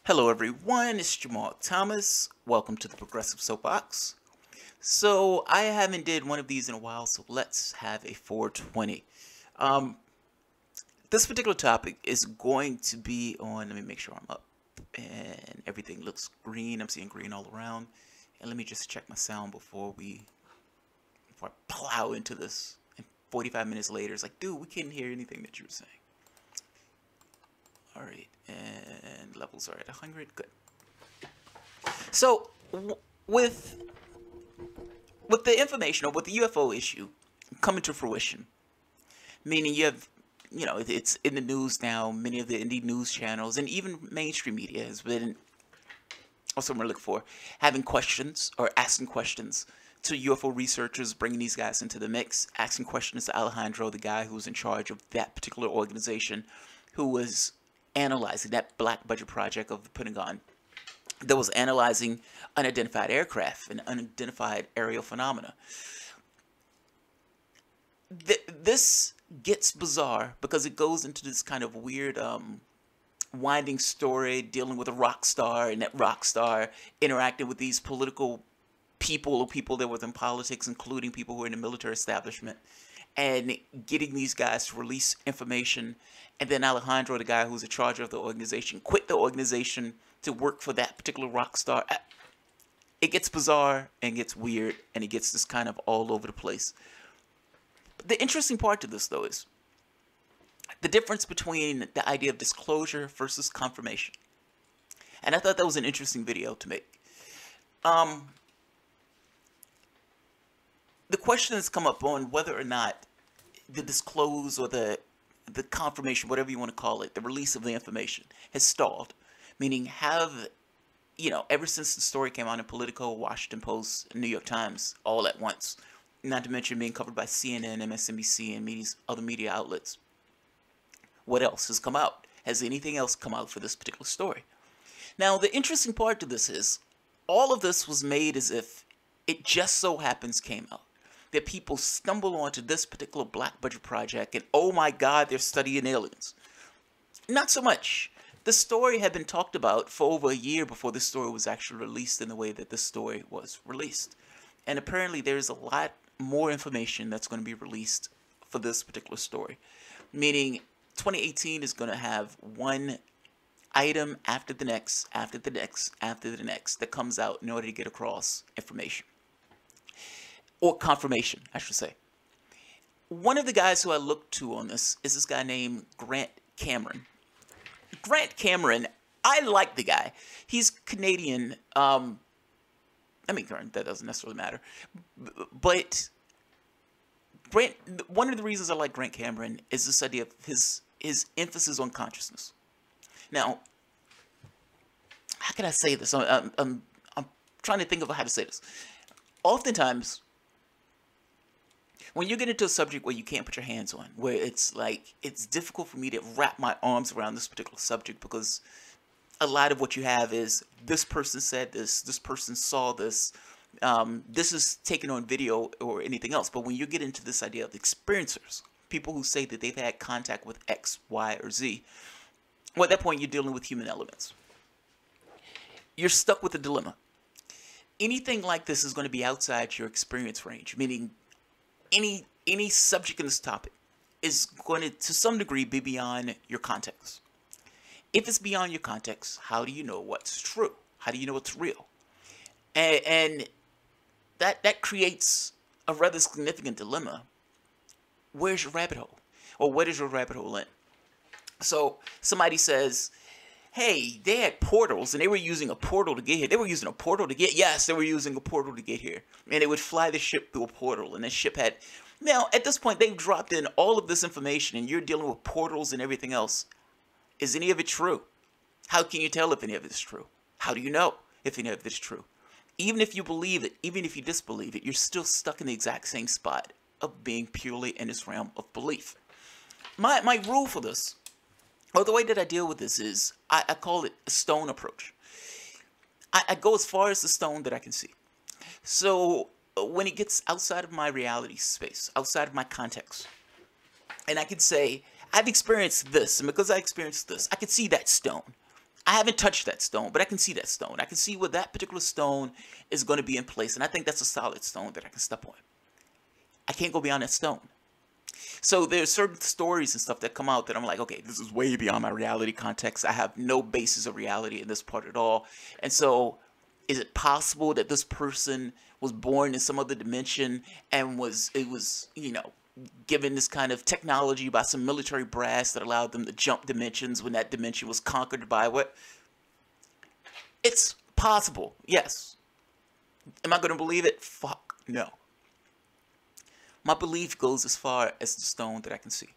Hello everyone, it's Jamal Thomas. Welcome to the Progressive Soapbox. So I haven't did one of these in a while, so let's have a 420. Um, this particular topic is going to be on, let me make sure I'm up and everything looks green. I'm seeing green all around. And let me just check my sound before I plow into this. And 45 minutes later, it's like, dude, we can't hear anything that you were saying. All right, and levels are at 100. Good. So with the information or with the UFO issue coming to fruition, meaning you have, it's in the news now. Many of the indie news channels and even mainstream media has been also we're looking for having questions or asking questions to UFO researchers, bringing these guys into the mix, asking questions to Alejandro, the guy who was in charge of that particular organization, who was analyzing that black budget project of the Pentagon that was analyzing unidentified aircraft and unidentified aerial phenomena. This gets bizarre because it goes into this kind of weird winding story dealing with a rock star, and that rock star interacting with these political people or people that were in politics, including people who were in the military establishment, and getting these guys to release information. And then Alejandro, the guy who's in charge of the organization, quit the organization to work for that particular rock star. It gets bizarre and gets weird, and it gets this kind of all over the place. But the interesting part to this, though, is the difference between the idea of disclosure versus confirmation. And I thought that was an interesting video to make. The question has come up on whether or not the disclose or the confirmation, whatever you want to call it, the release of the information has stalled. Meaning, ever since the story came out in Politico, Washington Post, New York Times, all at once, not to mention being covered by CNN, MSNBC, and other media outlets, what else has come out? Has anything else come out for this particular story? Now, the interesting part to this is, all of this was made as if it just so happens came out. That people stumble onto this particular black budget project and, oh my God, they're studying aliens. Not so much. The story had been talked about for over a year before this story was actually released in the way that this story was released. And apparently there's a lot more information that's going to be released for this particular story. Meaning 2018 is going to have one item after the next, after the next, after the next that comes out in order to get across information. Or confirmation, I should say. One of the guys who I look to on this is this guy named Grant Cameron. Grant Cameron, I like the guy. He's Canadian. That doesn't necessarily matter. But one of the reasons I like Grant Cameron is this idea of his emphasis on consciousness. Now, how can I say this? I'm trying to think of how to say this. Oftentimes, when you get into a subject where you can't put your hands on, where it's like, it's difficult for me to wrap my arms around this particular subject because a lot of what you have is this person said this person saw this, this is taken on video or anything else. But when you get into this idea of experiencers, people who say that they've had contact with X, Y, or Z, well, at that point, you're dealing with human elements. You're stuck with a dilemma. Anything like this is going to be outside your experience range, meaning any subject in this topic is going to some degree be beyond your context. If it's beyond your context, how do you know what's true? How do you know what's real? And that creates a rather significant dilemma. Where's your rabbit hole? Or what is your rabbit hole in? So somebody says, hey, they had portals and they were using a portal to get here. They were using a portal to get, yes, they were using a portal to get here. And they would fly the ship through a portal, and the ship had, now at this point they've dropped in all of this information and you're dealing with portals and everything else. Is any of it true? How can you tell if any of it is true? How do you know if any of it is true? Even if you believe it, even if you disbelieve it, you're still stuck in the exact same spot of being purely in this realm of belief. My rule for this, well, the way that I deal with this is, I call it a stone approach. I go as far as the stone that I can see. So when it gets outside of my reality space, outside of my context, and I can say, I've experienced this, and because I experienced this, I can see that stone. I haven't touched that stone, but I can see that stone. I can see where that particular stone is going to be in place, and I think that's a solid stone that I can step on. I can't go beyond that stone. So there's certain stories and stuff that come out that I'm like, okay, this is way beyond my reality context. I have no basis of reality in this part at all. And so is it possible that this person was born in some other dimension and was given this kind of technology by some military brass that allowed them to jump dimensions when that dimension was conquered by what? It's possible, yes. Am I going to believe it? Fuck, no. My belief goes as far as the stone that I can see.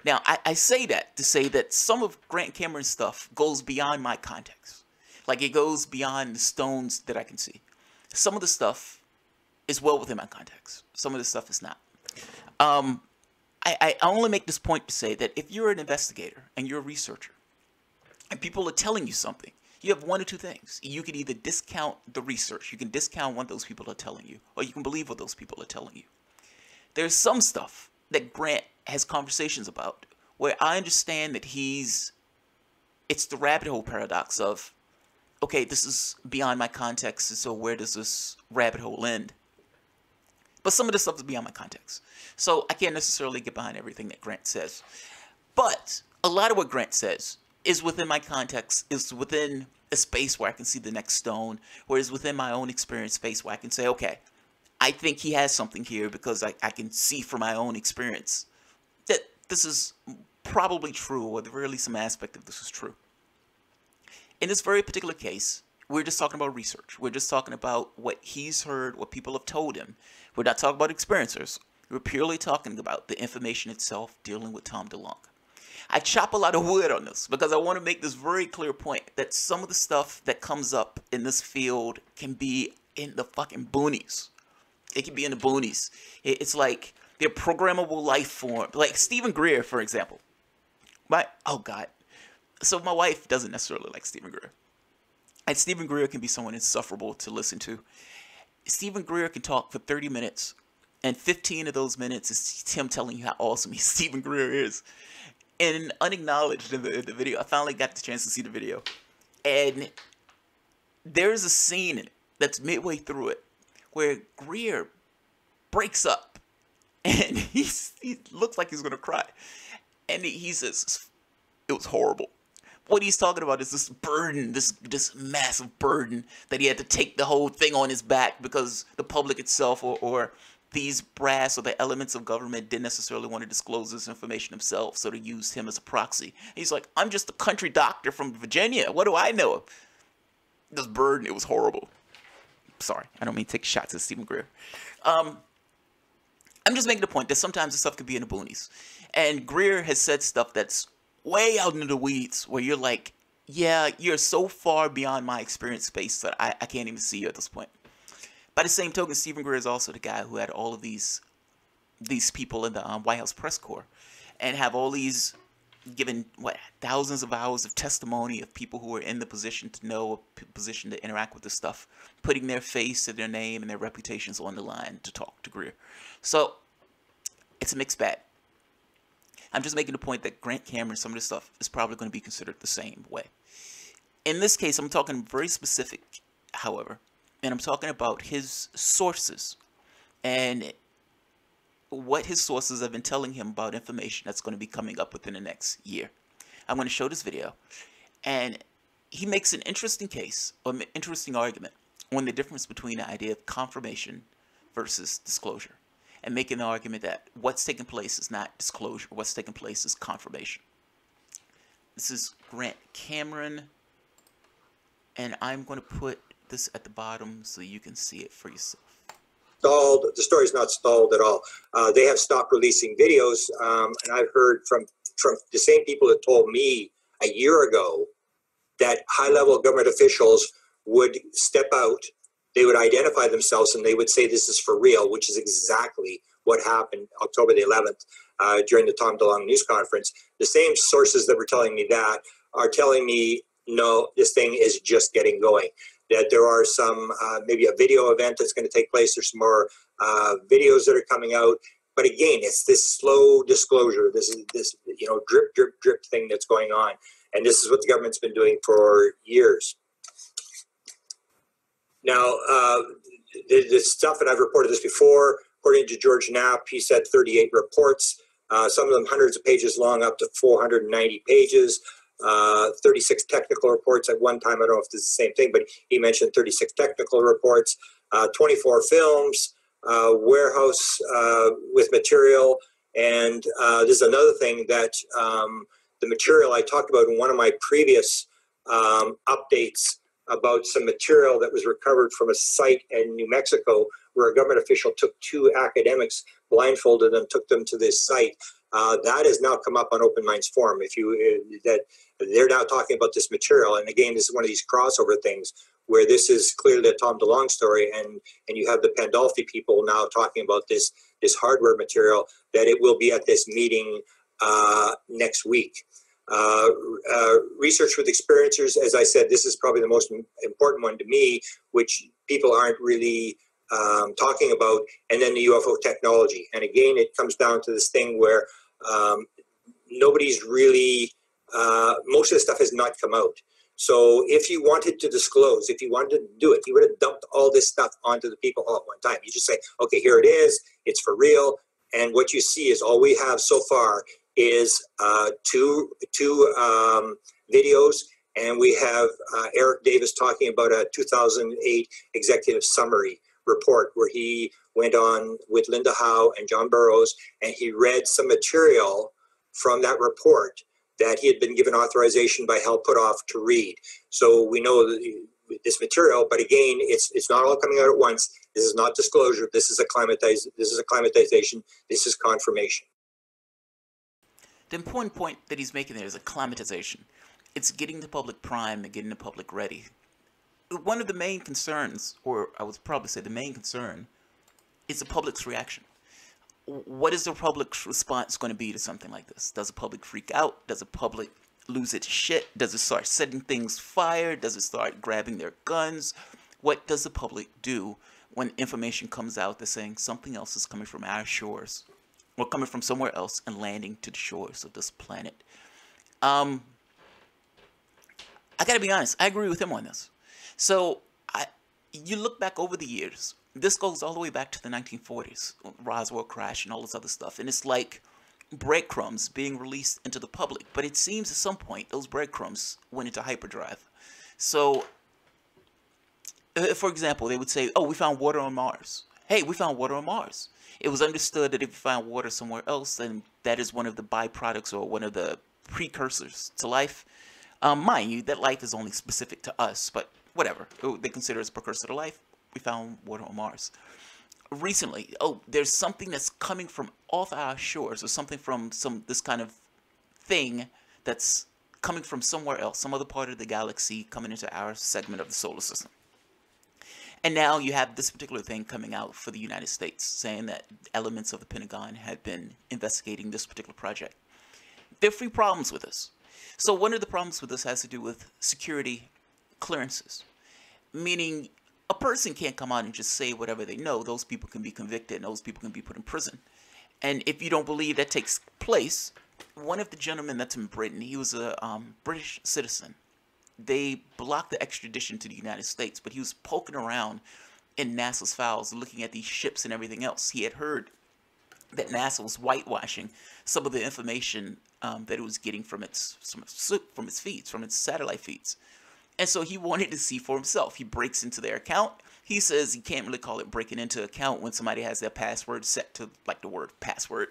Now, I say that to say that some of Grant Cameron's stuff goes beyond my context. Like, it goes beyond the stones that I can see. Some of the stuff is well within my context. Some of the stuff is not. I only make this point to say that if you're an investigator and you're a researcher and people are telling you something, you have one or two things. You can either discount the research, you can discount what those people are telling you, or you can believe what those people are telling you. There's some stuff that Grant has conversations about where I understand that it's the rabbit hole paradox of, okay, this is beyond my context, so where does this rabbit hole end? But some of this stuff is beyond my context. So I can't necessarily get behind everything that Grant says. But a lot of what Grant says is within my context, is within a space where I can see the next stone, whereas within my own experience space where I can say, okay, I think he has something here because I can see from my own experience that this is probably true, or at the very least some aspect of this is true. In this very particular case, we're just talking about research. We're just talking about what he's heard, what people have told him. We're not talking about experiencers. We're purely talking about the information itself dealing with Tom DeLonge. I chop a lot of wood on this because I want to make this very clear point that some of the stuff that comes up in this field can be in the fucking boonies. It can be in the boonies. It's like they're programmable life form. Like Stephen Greer, for example. Oh God. So my wife doesn't necessarily like Stephen Greer. And Stephen Greer can be someone insufferable to listen to. Stephen Greer can talk for 30 minutes. And 15 of those minutes is him telling you how awesome Stephen Greer is. And unacknowledged in the video, I finally got the chance to see the video. And there's a scene in it that's midway through it where Greer breaks up and he looks like he's going to cry. And he says, it was horrible. What he's talking about is this burden, this massive burden that he had to take the whole thing on his back because the public itself or these brass or the elements of government didn't necessarily want to disclose this information themselves, so they used him as a proxy. He's like, I'm just a country doctor from Virginia. What do I know? This burden, it was horrible. Sorry, I don't mean to take shots at Stephen Greer. I'm just making the point that sometimes the stuff could be in the boonies. And Greer has said stuff that's way out into the weeds where you're like, yeah, you're so far beyond my experience space that I can't even see you at this point. By the same token, Stephen Greer is also the guy who had all of these people in the White House press corps and have all these given thousands of hours of testimony of people who are in the position to know, position to interact with this stuff, putting their face and their name and their reputations on the line to talk to Greer. So it's a mixed bag. I'm just making the point that Grant Cameron, some of this stuff is probably going to be considered the same way. In this case, I'm talking very specific, however, and I'm talking about his sources and what his sources have been telling him about information that's going to be coming up within the next year. I'm going to show this video, and he makes an interesting case, or an interesting argument, on the difference between the idea of confirmation versus disclosure, and making the argument that what's taking place is not disclosure, what's taking place is confirmation. This is Grant Cameron, and I'm going to put this at the bottom so you can see it for yourself. Stalled. The story's not stalled at all. They have stopped releasing videos, and I've heard from the same people that told me a year ago that high-level government officials would step out, they would identify themselves, and they would say this is for real, which is exactly what happened October the 11th during the Tom DeLonge news conference. The same sources that were telling me that are telling me, no, this thing is just getting going. That there are some, maybe a video event that's going to take place. There's some more videos that are coming out. But again, it's this slow disclosure. This is this, drip, drip, drip thing that's going on. And this is what the government's been doing for years. Now, the stuff, and I've reported this before, according to George Knapp, he said 38 reports, some of them hundreds of pages long, up to 490 pages, 36 technical reports at one time. I don't know if this is the same thing, but he mentioned 36 technical reports, 24 films, warehouse with material. And this is another thing that the material I talked about in one of my previous updates about some material that was recovered from a site in New Mexico where a government official took two academics, blindfolded them, took them to this site. That has now come up on Open Minds Forum. That they're now talking about this material, and again, this is one of these crossover things where this is clearly a Tom DeLonge story, and you have the Pandolfi people now talking about this hardware material, that it will be at this meeting next week. Research with experiencers, as I said, this is probably the most important one to me, which people aren't really talking about, and then the UFO technology. And again, it comes down to this thing where nobody's really, most of the stuff has not come out. So if you wanted to disclose, if you wanted to do it, you would have dumped all this stuff onto the people all at one time. You just say, okay, here it is, it's for real. And what you see is all we have so far is two videos, and we have Eric Davis talking about a 2008 executive summary report where he went on with Linda Howe and John Burroughs, and he read some material from that report that he had been given authorization by Hal Puthoff to read. So we know this material, but again, it's not all coming out at once. This is not disclosure. This is acclimatization. This is confirmation. The important point that he's making there is acclimatization. It's getting the public primed and getting the public ready. One of the main concerns, or I would probably say the main concern, is the public's reaction. What is the public's response going to be to something like this? Does the public freak out? Does the public lose its shit? Does it start setting things fire? Does it start grabbing their guns? What does the public do when information comes out that's saying something else is coming from our shores, or coming from somewhere else and landing to the shores of this planet? I gotta be honest, I agree with him on this. So, you look back over the years, this goes all the way back to the 1940s, Roswell crash and all this other stuff, and it's like breadcrumbs being released into the public, but it seems at some point those breadcrumbs went into hyperdrive. So, for example, they would say, oh, we found water on Mars. Hey, we found water on Mars. It was understood that if you find water somewhere else, then that is one of the byproducts or one of the precursors to life. Mind you, that life is only specific to us, but whatever. They consider it a precursor to life. We found water on Mars. Recently, oh, there's something that's coming from off our shores, or something from this kind of thing that's coming from somewhere else, some other part of the galaxy coming into our segment of the solar system. And now you have this particular thing coming out for the United States, saying that elements of the Pentagon had been investigating this particular project. There are three problems with this. So one of the problems with this has to do with security clearances, meaning a person can't come out and just say whatever they know. Those people can be convicted and those people can be put in prison. And if you don't believe that takes place, one of the gentlemen that's in Britain, he was a British citizen. They blocked the extradition to the United States, but he was poking around in NASA's files, looking at these ships and everything else. He had heard that NASA was whitewashing some of the information that it was getting from its feeds, from its satellite feeds. And so he wanted to see for himself. He breaks into their account. He says he can't really call it breaking into account when somebody has their password set to like the word password.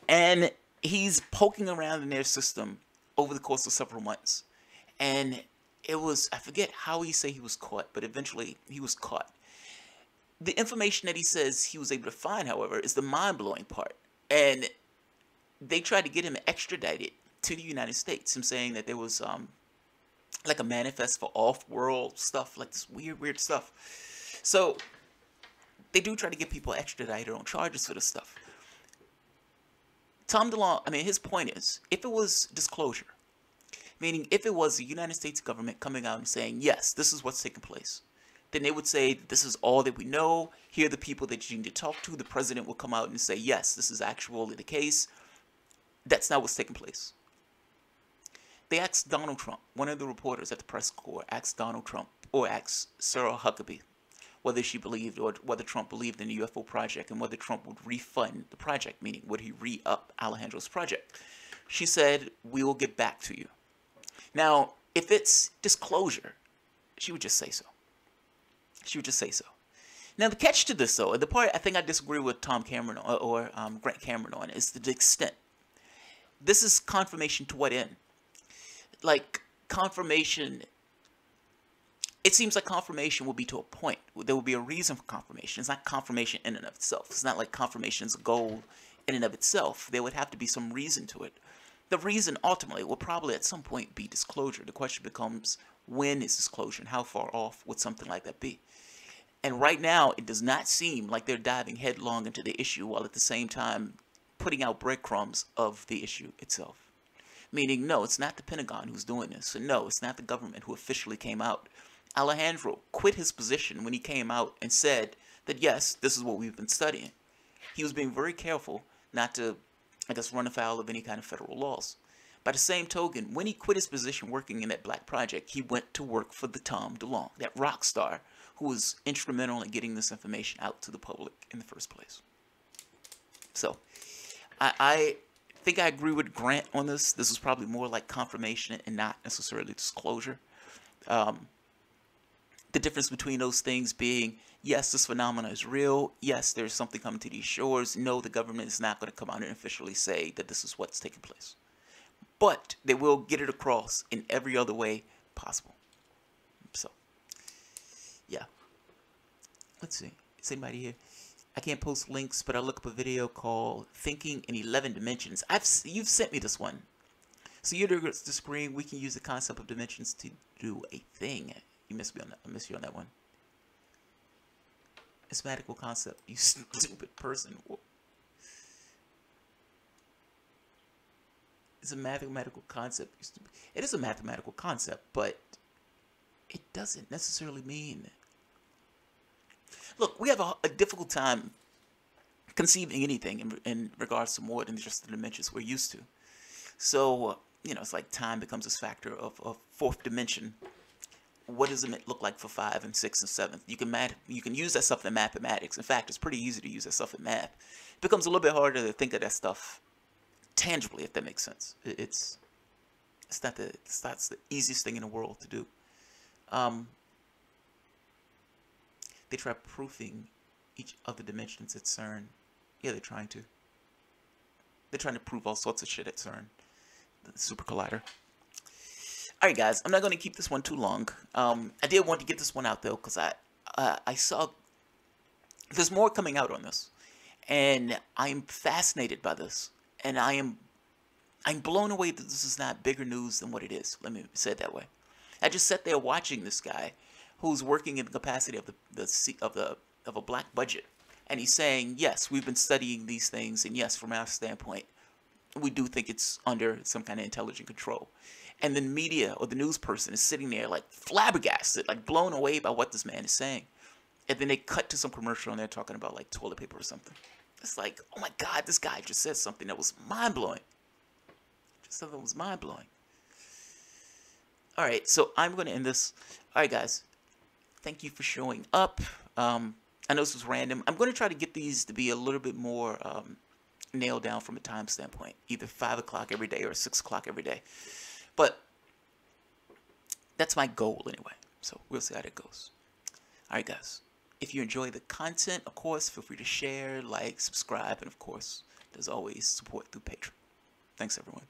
And he's poking around in their system over the course of several months. And it was, I forget how he said he was caught, but eventually he was caught. The information that he says he was able to find, however, is the mind-blowing part. And they tried to get him extradited to the United States. Him saying that there was like a manifest for off-world stuff, like this weird stuff. So they do try to get people extradited on charges for this stuff. Tom DeLonge, I mean, his point is, if it was disclosure, meaning if it was the United States government coming out and saying, yes, this is what's taking place, then they would say, this is all that we know. Here are the people that you need to talk to. The president will come out and say, yes, this is actually the case. That's not what's taking place. They asked Donald Trump, one of the reporters at the press corps asked Donald Trump, or asked Sarah Huckabee, whether she believed, or whether Trump believed in the UFO project, and whether Trump would refund the project, meaning would he re-up Alejandro's project. She said, we will get back to you. Now, if it's disclosure, she would just say so. She would just say so. Now, the catch to this, though, the part I think I disagree with Tom Cameron or Grant Cameron on, is the extent. This is confirmation to what end? Like, confirmation, it seems like confirmation will be to a point. There will be a reason for confirmation. It's not confirmation in and of itself. It's not like confirmation is a goal in and of itself. There would have to be some reason to it. The reason, ultimately, will probably at some point be disclosure. The question becomes, when is disclosure, and how far off would something like that be? And right now, it does not seem like they're diving headlong into the issue, while at the same time putting out breadcrumbs of the issue itself. Meaning, no, it's not the Pentagon who's doing this. And no, it's not the government who officially came out. Alejandro quit his position when he came out and said that, yes, this is what we've been studying. He was being very careful not to, I guess, run afoul of any kind of federal laws. By the same token, when he quit his position working in that black project, he went to work for the Tom DeLonge, that rock star who was instrumental in getting this information out to the public in the first place. So, I think I agree with Grant on this. This is probably more like confirmation and not necessarily disclosure. The difference between those things being, yes, this phenomenon is real. Yes, there's something coming to these shores. No, the government is not going to come out and officially say that this is what's taking place. But they will get it across in every other way possible. So, yeah. Let's see. Is anybody here? I can't post links, but I look up a video called Thinking in 11 Dimensions. You've sent me this one. So you're disagreeing, we can use the concept of dimensions to do a thing. You missed me on that. I missed you on that one. It's a mathematical concept, you stupid person. It's a mathematical concept, you stupid. It is a mathematical concept, but it doesn't necessarily mean... Look, we have a difficult time conceiving anything in regards to more than just the dimensions we're used to. So, you know, it's like time becomes this factor of fourth dimension. What does it look like for 5 and 6 and 7? You can use that stuff in mathematics. In fact, it's pretty easy to use that stuff in math. It becomes a little bit harder to think of that stuff tangibly, if that makes sense. It's not the easiest thing in the world to do. They try proofing each of the dimensions at CERN. Yeah, they're trying to. They're trying to prove all sorts of shit at CERN. The super collider. Alright guys, I'm not going to keep this one too long. I did want to get this one out though, because I saw there's more coming out on this. And I'm fascinated by this. And I'm blown away that this is not bigger news than what it is. Let me say it that way. I just sat there watching this guy who's working in the capacity of a black budget, and he's saying, yes, we've been studying these things, and yes, from our standpoint, we do think it's under some kind of intelligent control. And the media or the news person is sitting there like flabbergasted, like blown away by what this man is saying. And then they cut to some commercial and they're talking about like toilet paper or something. It's like, oh my God, this guy just said something that was mind-blowing. Just something that was mind-blowing. All right, so I'm going to end this. All right, guys. Thank you for showing up. I know this was random. I'm going to try to get these to be a little bit more nailed down from a time standpoint. Either 5 o'clock every day or 6 o'clock every day. But that's my goal anyway. So we'll see how that goes. All right, guys. If you enjoy the content, of course, feel free to share, like, subscribe, and of course, as always, support through Patreon. Thanks, everyone.